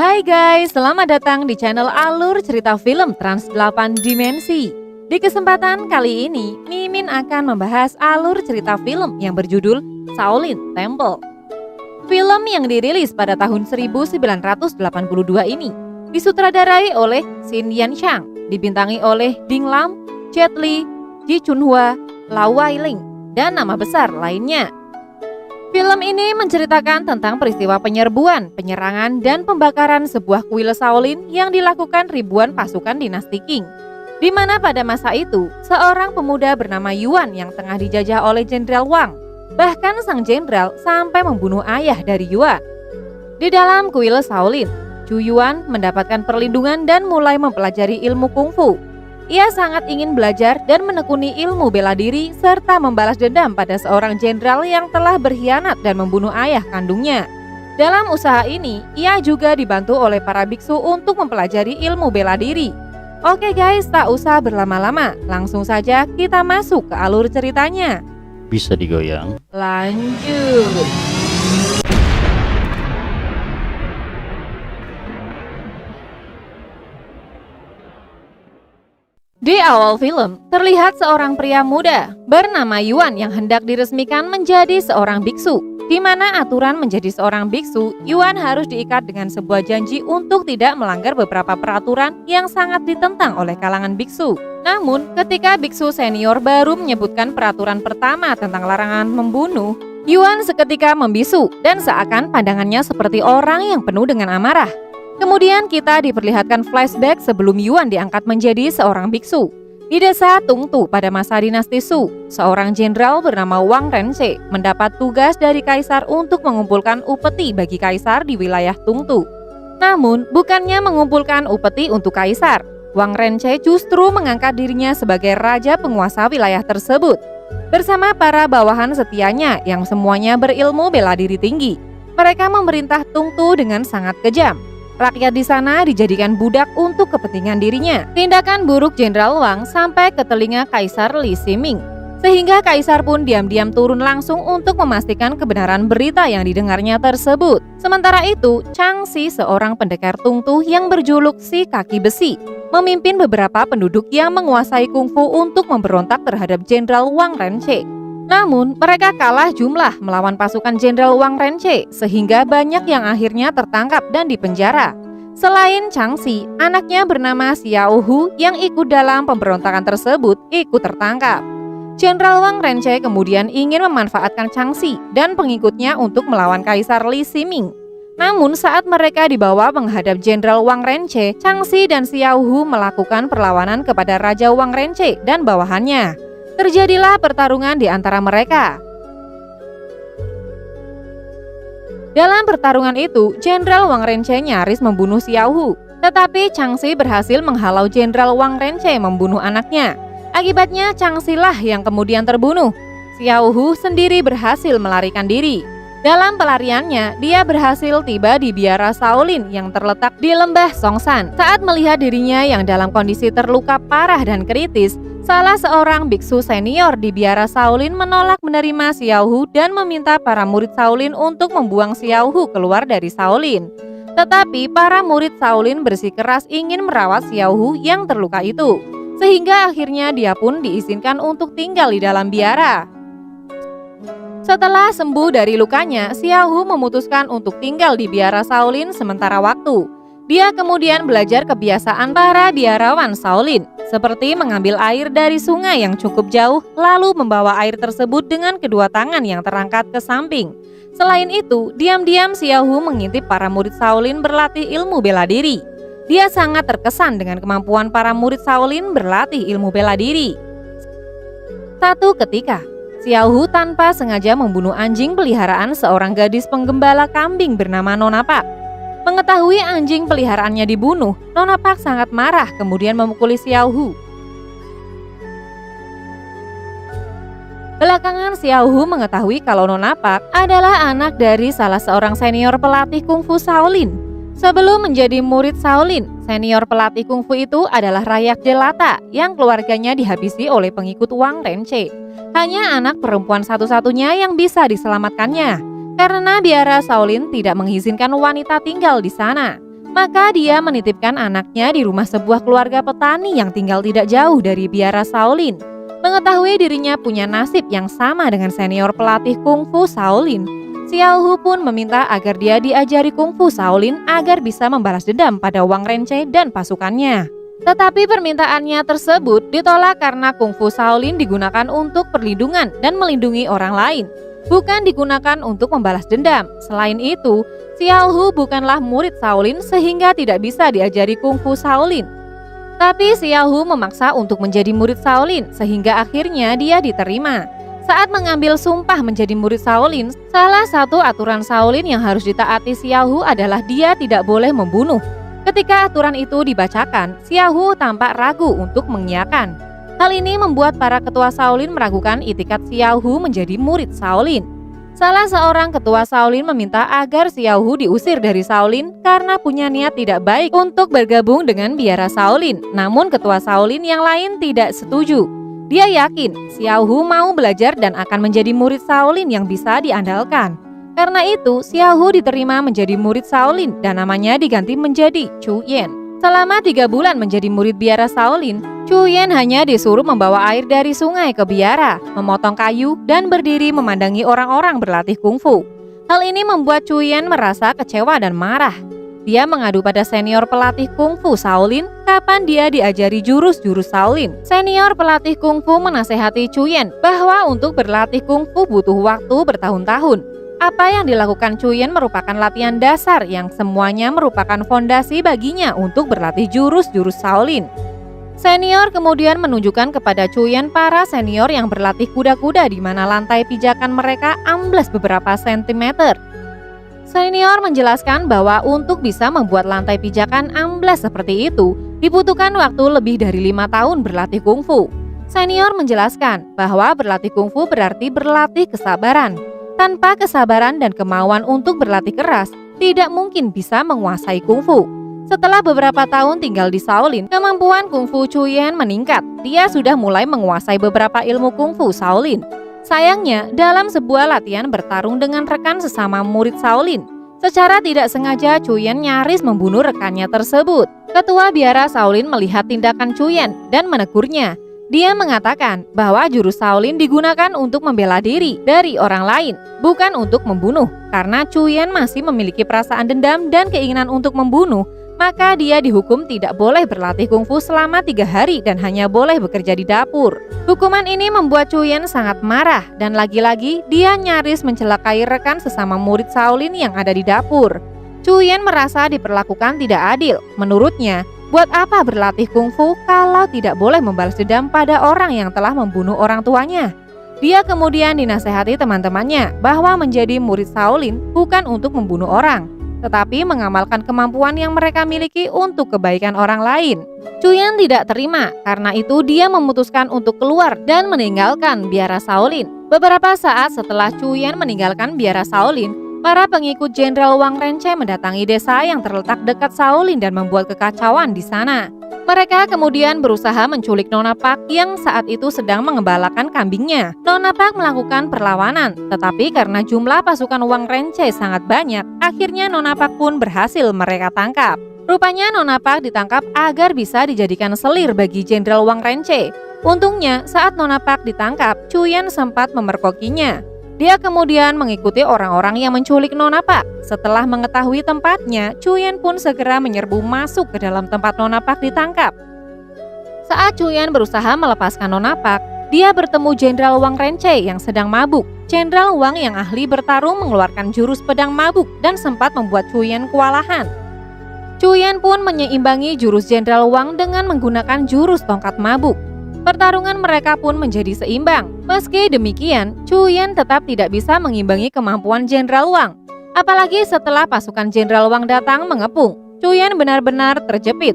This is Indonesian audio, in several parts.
Hai guys, selamat datang di channel Alur Cerita Film Trans 8 Dimensi. Di kesempatan kali ini, Mimin akan membahas alur cerita film yang berjudul Shaolin Temple. Film yang dirilis pada tahun 1982 ini disutradarai oleh Shin Yan-chang, dibintangi oleh Ding Lam, Jet Li, Ji Chun-hwa, Lau Wai-ling, dan nama besar lainnya. Film ini menceritakan tentang peristiwa penyerbuan, penyerangan, dan pembakaran sebuah kuil Shaolin yang dilakukan ribuan pasukan dinasti Qing. Di mana pada masa itu, seorang pemuda bernama Yuan yang tengah dijajah oleh Jenderal Wang. Bahkan sang jenderal sampai membunuh ayah dari Yuan. Di dalam kuil Shaolin, Chu Yuan mendapatkan perlindungan dan mulai mempelajari ilmu kungfu. Ia sangat ingin belajar dan menekuni ilmu bela diri serta membalas dendam pada seorang jenderal yang telah berkhianat dan membunuh ayah kandungnya. Dalam usaha ini, ia juga dibantu oleh para biksu untuk mempelajari ilmu bela diri. Oke guys, tak usah berlama-lama, langsung saja kita masuk ke alur ceritanya. Bisa digoyang. Lanjut. Di awal film, terlihat seorang pria muda bernama Yuan yang hendak diresmikan menjadi seorang biksu. Di mana aturan menjadi seorang biksu, Yuan harus diikat dengan sebuah janji untuk tidak melanggar beberapa peraturan yang sangat ditentang oleh kalangan biksu. Namun, ketika biksu senior baru menyebutkan peraturan pertama tentang larangan membunuh, Yuan seketika membisu dan seakan pandangannya seperti orang yang penuh dengan amarah. Kemudian kita diperlihatkan flashback sebelum Yuan diangkat menjadi seorang biksu. Di desa Tungtu pada masa dinasti Su, seorang jenderal bernama Wang Renche mendapat tugas dari kaisar untuk mengumpulkan upeti bagi kaisar di wilayah Tungtu. Namun, bukannya mengumpulkan upeti untuk kaisar, Wang Renche justru mengangkat dirinya sebagai raja penguasa wilayah tersebut. Bersama para bawahan setianya yang semuanya berilmu bela diri tinggi, mereka memerintah Tungtu dengan sangat kejam. Rakyat di sana dijadikan budak untuk kepentingan dirinya. Tindakan buruk Jenderal Wang sampai ke telinga Kaisar Li Ximing, sehingga Kaisar pun diam-diam turun langsung untuk memastikan kebenaran berita yang didengarnya tersebut. Sementara itu, Chang Xi, seorang pendekar Tungtu yang berjuluk si kaki besi, memimpin beberapa penduduk yang menguasai kungfu untuk memberontak terhadap Jenderal Wang Renche. Namun, mereka kalah jumlah melawan pasukan Jenderal Wang Renche, sehingga banyak yang akhirnya tertangkap dan dipenjara. Selain Chang Xi, anaknya bernama Xiao Hu yang ikut dalam pemberontakan tersebut ikut tertangkap. Jenderal Wang Renche kemudian ingin memanfaatkan Chang Xi dan pengikutnya untuk melawan Kaisar Li Ximing. Namun saat mereka dibawa menghadap Jenderal Wang Renche, Chang Xi dan Xiao Hu melakukan perlawanan kepada Raja Wang Renche dan bawahannya. Terjadilah pertarungan di antara mereka. Dalam pertarungan itu, Jenderal Wang Renche nyaris membunuh Xiao Hu, tetapi Chang Xi berhasil menghalau Jenderal Wang Renche membunuh anaknya. Akibatnya Chang Xi lah yang kemudian terbunuh. Xiao Hu sendiri berhasil melarikan diri. Dalam pelariannya, dia berhasil tiba di biara Shaolin yang terletak di lembah Songshan. Saat melihat dirinya yang dalam kondisi terluka parah dan kritis, salah seorang biksu senior di biara Shaolin menolak menerima Xiao Hu dan meminta para murid Shaolin untuk membuang Xiao Hu keluar dari Shaolin. Tetapi para murid Shaolin bersikeras ingin merawat Xiao Hu yang terluka itu, sehingga akhirnya dia pun diizinkan untuk tinggal di dalam biara. Setelah sembuh dari lukanya, Xiao Hu memutuskan untuk tinggal di biara Shaolin sementara waktu. Dia kemudian belajar kebiasaan para biarawan Shaolin, seperti mengambil air dari sungai yang cukup jauh, lalu membawa air tersebut dengan kedua tangan yang terangkat ke samping. Selain itu, diam-diam Xiao Hu mengintip para murid Shaolin berlatih ilmu bela diri. Dia sangat terkesan dengan kemampuan para murid Shaolin berlatih ilmu bela diri. Satu ketika, Xiao Hu tanpa sengaja membunuh anjing peliharaan seorang gadis penggembala kambing bernama Nona Pak. Mengetahui anjing peliharaannya dibunuh, Nona Pak sangat marah kemudian memukuli Xiao Hu. Belakangan Xiao Hu mengetahui kalau Nona Pak adalah anak dari salah seorang senior pelatih kungfu Shaolin. Sebelum menjadi murid Shaolin, senior pelatih kungfu itu adalah rakyat jelata yang keluarganya dihabisi oleh pengikut Wang Renche. Hanya anak perempuan satu-satunya yang bisa diselamatkannya, karena biara Shaolin tidak mengizinkan wanita tinggal di sana. Maka dia menitipkan anaknya di rumah sebuah keluarga petani yang tinggal tidak jauh dari biara Shaolin. Mengetahui dirinya punya nasib yang sama dengan senior pelatih kungfu Shaolin, Xiao Hu pun meminta agar dia diajari kungfu Shaolin agar bisa membalas dendam pada Wang Renche dan pasukannya. Tetapi permintaannya tersebut ditolak karena kungfu Shaolin digunakan untuk perlindungan dan melindungi orang lain, bukan digunakan untuk membalas dendam. Selain itu, Xiao Hu bukanlah murid Shaolin sehingga tidak bisa diajari kungfu Shaolin. Tapi Xiao Hu memaksa untuk menjadi murid Shaolin sehingga akhirnya dia diterima. Saat mengambil sumpah menjadi murid Shaolin, salah satu aturan Shaolin yang harus ditaati Xiao Hu adalah dia tidak boleh membunuh. Ketika aturan itu dibacakan, Xiao Hu tampak ragu untuk mengiyakan. Hal ini membuat para ketua Shaolin meragukan itikat Xiao Hu menjadi murid Shaolin. Salah seorang ketua Shaolin meminta agar Xiao Hu diusir dari Shaolin karena punya niat tidak baik untuk bergabung dengan biara Shaolin. Namun ketua Shaolin yang lain tidak setuju. Dia yakin Xiao Hu mau belajar dan akan menjadi murid Shaolin yang bisa diandalkan. Karena itu, Xiao Hu diterima menjadi murid Shaolin dan namanya diganti menjadi Chu Yan. Selama 3 bulan menjadi murid biara Shaolin, Chu Yan hanya disuruh membawa air dari sungai ke biara, memotong kayu, dan berdiri memandangi orang-orang berlatih kungfu. Hal ini membuat Chu Yan merasa kecewa dan marah. Dia mengadu pada senior pelatih kungfu Shaolin kapan dia diajari jurus-jurus Shaolin. Senior pelatih kungfu menasehati Chu Yan bahwa untuk berlatih kungfu butuh waktu bertahun-tahun. Apa yang dilakukan Chu Yan merupakan latihan dasar yang semuanya merupakan fondasi baginya untuk berlatih jurus-jurus Shaolin. Senior kemudian menunjukkan kepada Chu Yan para senior yang berlatih kuda-kuda di mana lantai pijakan mereka ambles beberapa sentimeter. Senior menjelaskan bahwa untuk bisa membuat lantai pijakan ambles seperti itu, dibutuhkan waktu lebih dari 5 tahun berlatih kungfu. Senior menjelaskan bahwa berlatih kungfu berarti berlatih kesabaran. Tanpa kesabaran dan kemauan untuk berlatih keras, tidak mungkin bisa menguasai kungfu. Setelah beberapa tahun tinggal di Shaolin, kemampuan kungfu Chu Yan meningkat. Dia sudah mulai menguasai beberapa ilmu kungfu Shaolin. Sayangnya, dalam sebuah latihan bertarung dengan rekan sesama murid Shaolin, secara tidak sengaja Chu Yan nyaris membunuh rekannya tersebut. Ketua biara Shaolin melihat tindakan Chu Yan dan menegurnya. Dia mengatakan bahwa jurus Shaolin digunakan untuk membela diri dari orang lain, bukan untuk membunuh. Karena Chu Yan masih memiliki perasaan dendam dan keinginan untuk membunuh, maka dia dihukum tidak boleh berlatih kungfu selama 3 hari dan hanya boleh bekerja di dapur. Hukuman ini membuat Chu Yan sangat marah dan lagi-lagi dia nyaris mencelakai rekan sesama murid Shaolin yang ada di dapur. Chu Yan merasa diperlakukan tidak adil. Menurutnya, buat apa berlatih kungfu kalau tidak boleh membalas dendam pada orang yang telah membunuh orang tuanya? Dia kemudian dinasehati teman-temannya bahwa menjadi murid Shaolin bukan untuk membunuh orang, tetapi mengamalkan kemampuan yang mereka miliki untuk kebaikan orang lain. Chu Yan tidak terima, karena itu dia memutuskan untuk keluar dan meninggalkan biara Shaolin. Beberapa saat setelah Chu Yan meninggalkan biara Shaolin, para pengikut Jenderal Wang Renche mendatangi desa yang terletak dekat Shaolin dan membuat kekacauan di sana. Mereka kemudian berusaha menculik Nona Pak yang saat itu sedang mengembalakan kambingnya. Nona Pak melakukan perlawanan, tetapi karena jumlah pasukan Wang Renche sangat banyak, akhirnya Nona Pak pun berhasil mereka tangkap. Rupanya Nona Pak ditangkap agar bisa dijadikan selir bagi Jenderal Wang Renche. Untungnya saat Nona Pak ditangkap, Chu Yan sempat memerkokinya. Dia kemudian mengikuti orang-orang yang menculik Nona Pak. Setelah mengetahui tempatnya, Chu Yan pun segera menyerbu masuk ke dalam tempat Nona Pak ditangkap. Saat Chu Yan berusaha melepaskan Nona Pak, dia bertemu Jenderal Wang Renche yang sedang mabuk. Jenderal Wang yang ahli bertarung mengeluarkan jurus pedang mabuk dan sempat membuat Chu Yan kewalahan. Chu Yan pun menyeimbangi jurus Jenderal Wang dengan menggunakan jurus tongkat mabuk. Pertarungan mereka pun menjadi seimbang. Meski demikian, Chu Yan tetap tidak bisa mengimbangi kemampuan Jenderal Wang. Apalagi setelah pasukan Jenderal Wang datang mengepung, Chu Yan benar-benar terjepit.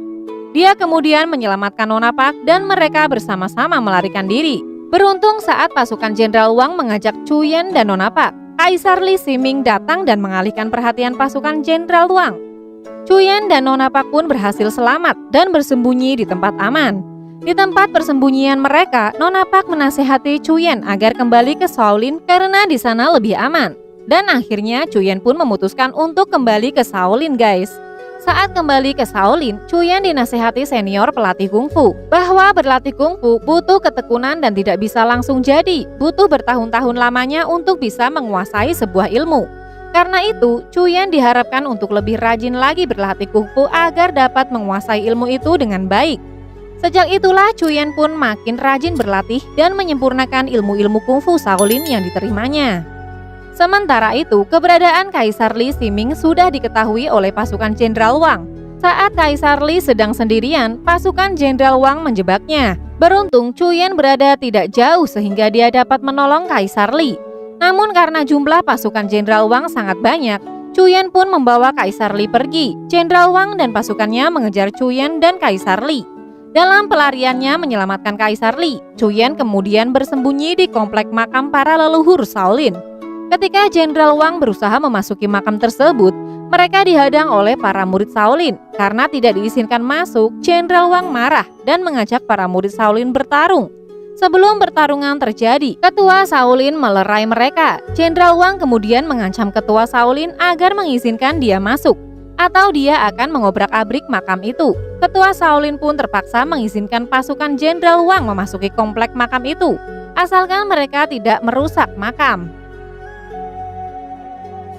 Dia kemudian menyelamatkan Nona Pak dan mereka bersama-sama melarikan diri. Beruntung saat pasukan Jenderal Wang mengajak Chu Yan dan Nona Pak, Kaisar Li Ximing datang dan mengalihkan perhatian pasukan Jenderal Wang. Chu Yan dan Nona Pak pun berhasil selamat dan bersembunyi di tempat aman. Di tempat persembunyian mereka, Nona Pak menasehati Chu Yan agar kembali ke Shaolin karena di sana lebih aman. Dan akhirnya Chu Yan pun memutuskan untuk kembali ke Shaolin, guys. Saat kembali ke Shaolin, Chuyen dinasehati senior pelatih kungfu bahwa berlatih kungfu butuh ketekunan dan tidak bisa langsung jadi, butuh bertahun-tahun lamanya untuk bisa menguasai sebuah ilmu. Karena itu, Chuyen diharapkan untuk lebih rajin lagi berlatih kungfu agar dapat menguasai ilmu itu dengan baik. Sejak itulah Chuyen pun makin rajin berlatih dan menyempurnakan ilmu-ilmu kungfu Shaolin yang diterimanya. Sementara itu, keberadaan Kaisar Li Siming sudah diketahui oleh pasukan Jenderal Wang. Saat Kaisar Li sedang sendirian, pasukan Jenderal Wang menjebaknya. Beruntung Chuyen berada tidak jauh sehingga dia dapat menolong Kaisar Li. Namun karena jumlah pasukan Jenderal Wang sangat banyak, Chuyen pun membawa Kaisar Li pergi. Jenderal Wang dan pasukannya mengejar Chuyen dan Kaisar Li. Dalam pelariannya menyelamatkan Kaisar Li, Chuyen kemudian bersembunyi di komplek makam para leluhur Shaolin. Ketika Jenderal Wang berusaha memasuki makam tersebut, mereka dihadang oleh para murid Shaolin. Karena tidak diizinkan masuk, Jenderal Wang marah dan mengajak para murid Shaolin bertarung. Sebelum pertarungan terjadi, ketua Shaolin melerai mereka. Jenderal Wang kemudian mengancam ketua Shaolin agar mengizinkan dia masuk, atau dia akan mengobrak-abrik makam itu. Ketua Shaolin pun terpaksa mengizinkan pasukan Jenderal Wang memasuki komplek makam itu, asalkan mereka tidak merusak makam.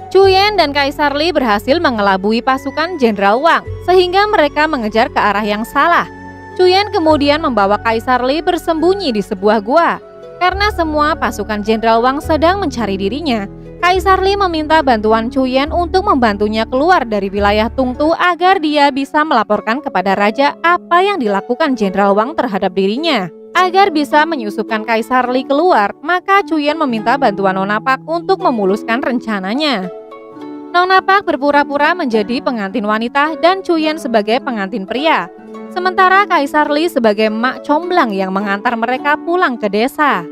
Chuyen dan Kaisar Li berhasil mengelabui pasukan Jenderal Wang, sehingga mereka mengejar ke arah yang salah. Chuyen kemudian membawa Kaisar Li bersembunyi di sebuah gua. Karena semua pasukan Jenderal Wang sedang mencari dirinya, Kaisar Li meminta bantuan Chuyen untuk membantunya keluar dari wilayah Tungtu agar dia bisa melaporkan kepada raja apa yang dilakukan Jenderal Wang terhadap dirinya. Agar bisa menyusupkan Kaisar Li keluar, maka Chuyen meminta bantuan Nona Pak untuk memuluskan rencananya. Nona Pak berpura-pura menjadi pengantin wanita dan Chuyen sebagai pengantin pria. Sementara Kaisar Li sebagai mak comblang yang mengantar mereka pulang ke desa.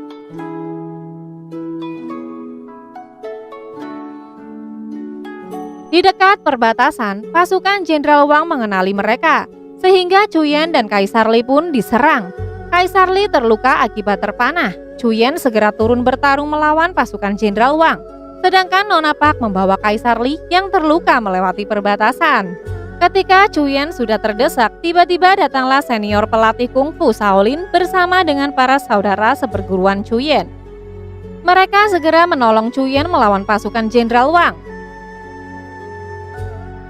Di dekat perbatasan, pasukan Jenderal Wang mengenali mereka, sehingga Chuyen dan Kaisar Li pun diserang. Kaisar Li terluka akibat terpanah. Chuyen segera turun bertarung melawan pasukan Jenderal Wang. Sedangkan Nona Pak membawa Kaisar Li yang terluka melewati perbatasan. Ketika Chuyen sudah terdesak, tiba-tiba datanglah senior pelatih kungfu Shaolin bersama dengan para saudara seperguruan Chuyen. Mereka segera menolong Chuyen melawan pasukan Jenderal Wang.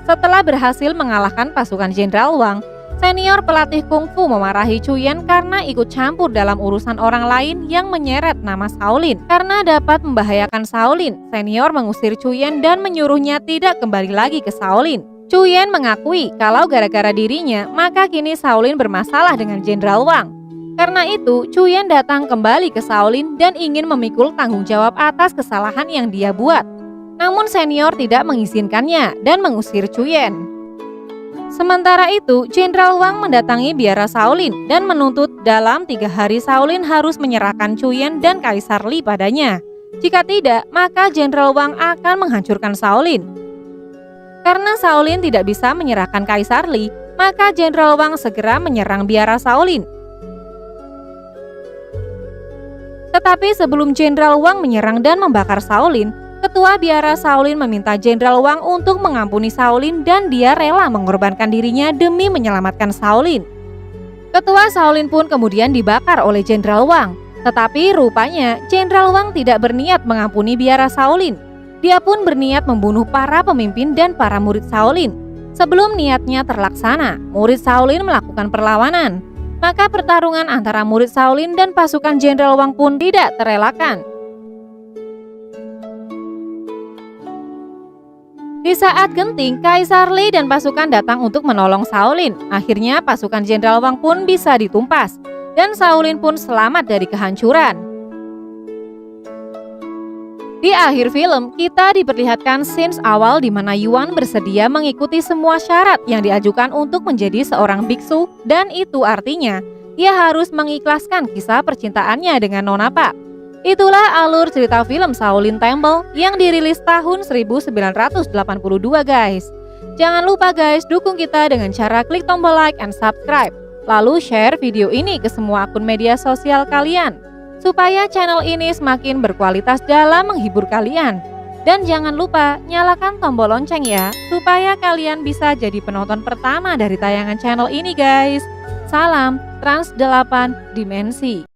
Setelah berhasil mengalahkan pasukan Jenderal Wang, senior pelatih kungfu memarahi Chuyen karena ikut campur dalam urusan orang lain yang menyeret nama Shaolin. Karena dapat membahayakan Shaolin, senior mengusir Chuyen dan menyuruhnya tidak kembali lagi ke Shaolin. Chuyen mengakui kalau gara-gara dirinya, maka kini Shaolin bermasalah dengan Jenderal Wang. Karena itu, Chuyen datang kembali ke Shaolin dan ingin memikul tanggung jawab atas kesalahan yang dia buat. Namun senior tidak mengizinkannya dan mengusir Chuyen. Sementara itu, Jenderal Wang mendatangi biara Shaolin dan menuntut dalam 3 hari Shaolin harus menyerahkan Chuyen dan Kaisar Li padanya. Jika tidak, maka Jenderal Wang akan menghancurkan Shaolin. Karena Shaolin tidak bisa menyerahkan Kaisar Li, maka Jenderal Wang segera menyerang biara Shaolin. Tetapi sebelum Jenderal Wang menyerang dan membakar Shaolin, Ketua biara Shaolin meminta Jenderal Wang untuk mengampuni Shaolin dan dia rela mengorbankan dirinya demi menyelamatkan Shaolin. Ketua Shaolin pun kemudian dibakar oleh Jenderal Wang. Tetapi rupanya Jenderal Wang tidak berniat mengampuni biara Shaolin. Dia pun berniat membunuh para pemimpin dan para murid Shaolin. Sebelum niatnya terlaksana, murid Shaolin melakukan perlawanan. Maka pertarungan antara murid Shaolin dan pasukan Jenderal Wang pun tidak terelakkan. Di saat genting, Kaisar Li dan pasukan datang untuk menolong Shaolin. Akhirnya pasukan Jenderal Wang pun bisa ditumpas, dan Shaolin pun selamat dari kehancuran. Di akhir film, kita diperlihatkan scenes awal di mana Yuan bersedia mengikuti semua syarat yang diajukan untuk menjadi seorang biksu, dan itu artinya ia harus mengikhlaskan kisah percintaannya dengan Nona Pak. Itulah alur cerita film Shaolin Temple yang dirilis tahun 1982 guys. Jangan lupa guys, dukung kita dengan cara klik tombol like and subscribe. Lalu share video ini ke semua akun media sosial kalian, supaya channel ini semakin berkualitas dalam menghibur kalian. Dan jangan lupa nyalakan tombol lonceng ya, supaya kalian bisa jadi penonton pertama dari tayangan channel ini guys. Salam Trans 8 Dimensi.